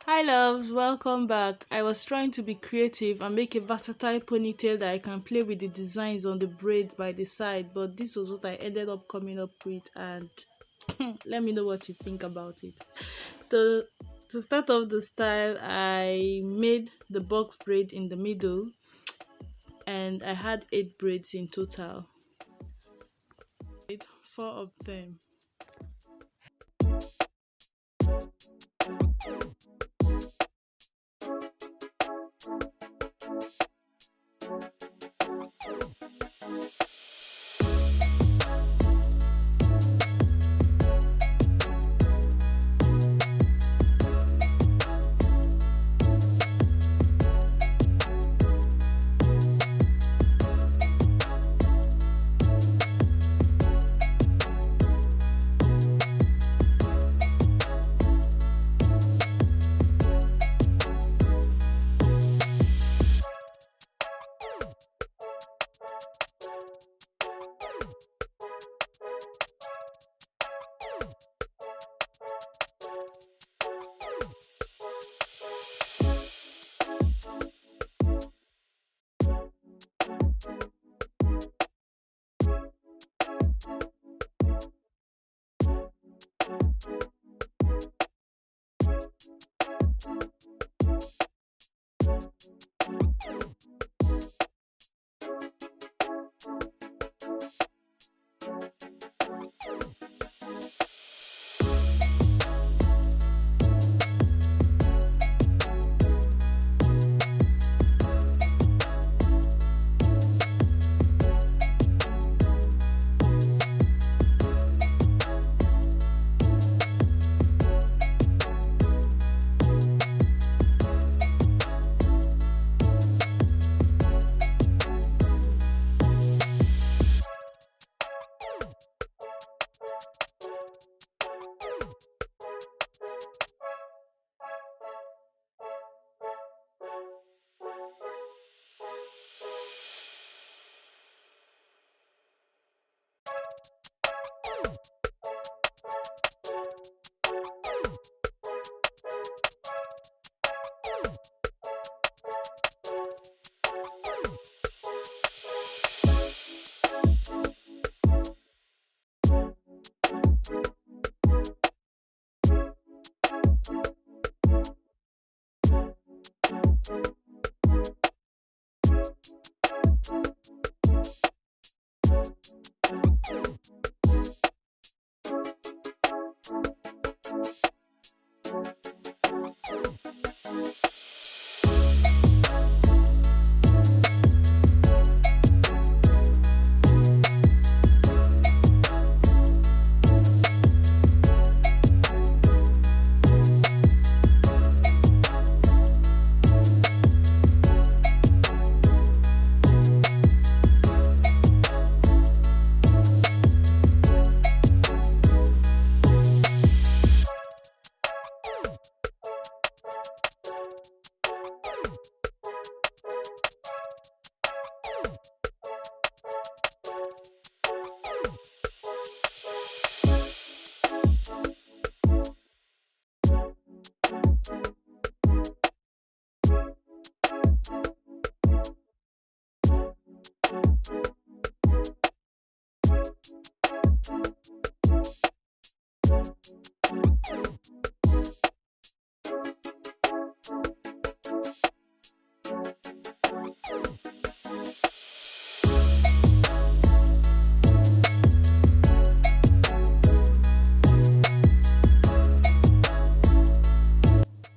Hi loves, welcome back. I was trying to be creative and make a versatile ponytail that I can play with the designs on the braids by the side, but this was what I ended up coming up with, and let me know what you think about it. To to start off the style, I made the box braid in the middle and I had 8 braids in total. Four of them.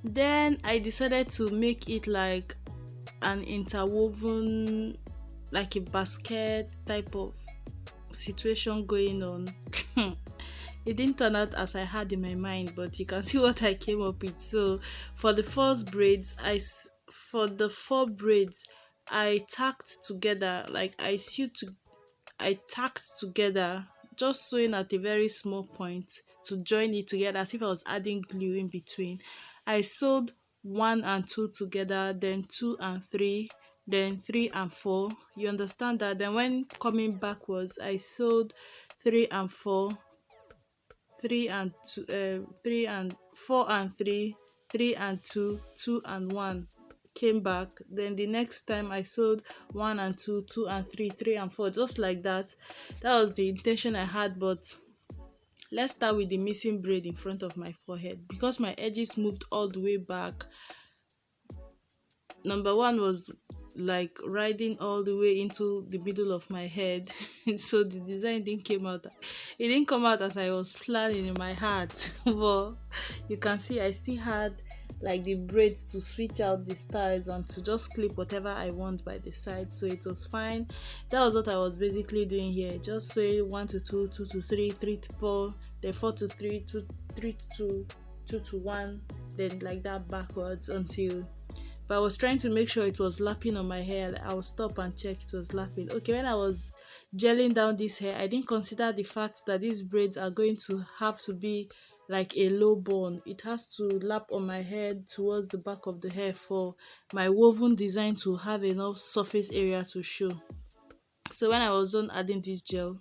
Then I decided to make it like an interwoven, like a basket type of situation going on. It didn't turn out as I had in my mind, but you can see what I came up with. So for the first braids, for the 4 braids, I tacked together, like I tacked together, just sewing at a very small point to join it together as if I was adding glue in between. I sewed 1 and 2 together, then 2 and 3, then 3 and 4. You understand that? Then when coming backwards, I sewed 3 and 4, 3 and 2, 3 and 4 and 3, three and two, two and one, came back. Then the next time I sewed one and two, two and three, three and four, just like that. That was the intention I had. But let's start with the missing braid in front of my forehead. Because my edges moved all the way back, number one was like riding all the way into the middle of my head. So the design didn't came out, it didn't come out as I was planning in my heart. But you can see I still had like the braids to switch out the styles and to just clip whatever I want by the side, so it was fine. That was what I was basically doing here, just sewing 1 to 2, 2 to 3, 3 to 4, then 4 to 3, 2, 3 to 2, 2 to 1, then like that backwards until, but I was trying to make sure it was lapping on my hair. I would stop and check it was lapping. Okay, when I was gelling down this hair, I didn't consider the fact that these braids are going to have to be like a low bun. It has to lap on my head towards the back of the hair for my woven design to have enough surface area to show. So when I was done adding this gel,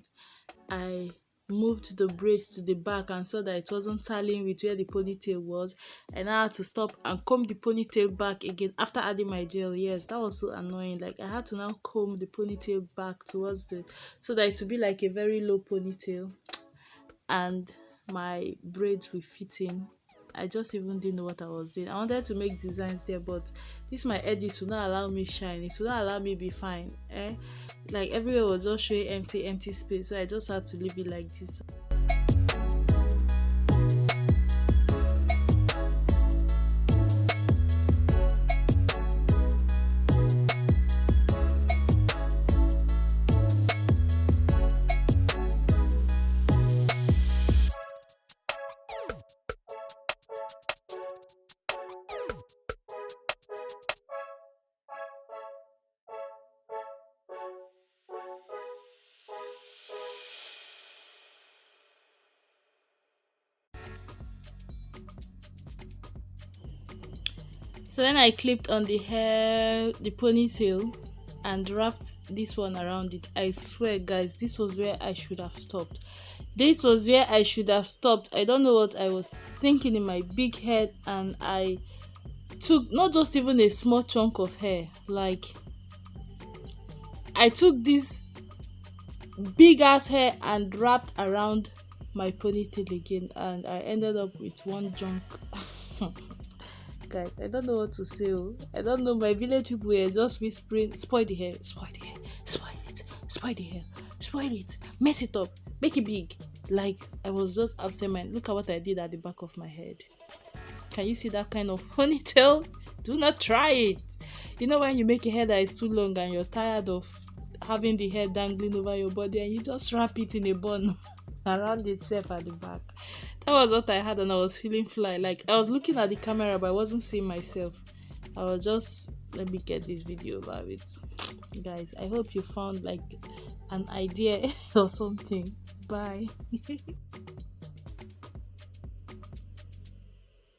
I moved the braids to the back and saw that it wasn't tallying with where the ponytail was. And I had to stop and comb the ponytail back again after adding my gel. Yes, that was so annoying. Like I had to now comb the ponytail back towards the, so that it would be like a very low ponytail and my braids will fit in. I just even didn't know what I was doing. I wanted to make designs there, but this my edges would not allow me shine. It would not allow me be fine. Like everywhere was just showing empty space, so I just had to leave it like this. So then I clipped on the hair, the ponytail, and wrapped this one around it. I swear, guys, this was where I should have stopped. This was where I should have stopped. I don't know what I was thinking in my big head, and I took not just even a small chunk of hair. Like, I took this big ass hair and wrapped around my ponytail again, and I ended up with one chunk. Guys, I don't know what to say. I don't know. My village people were just whispering, spoil the hair, spoil the hair, spoil it, spoil the hair, spoil it, mess it up, make it big. Like I was just absent minded. Look at what I did at the back of my head. Can you see that kind of ponytail? Do not try it. You know when you make a hair that is too long and you're tired of having the hair dangling over your body, and you just wrap it in a bun around itself at the back. That was what I had, and I was feeling fly. Like I was looking at the camera, but I wasn't seeing myself. I was just, let me get this video about it. Guys, I hope you found like an idea or something. Bye.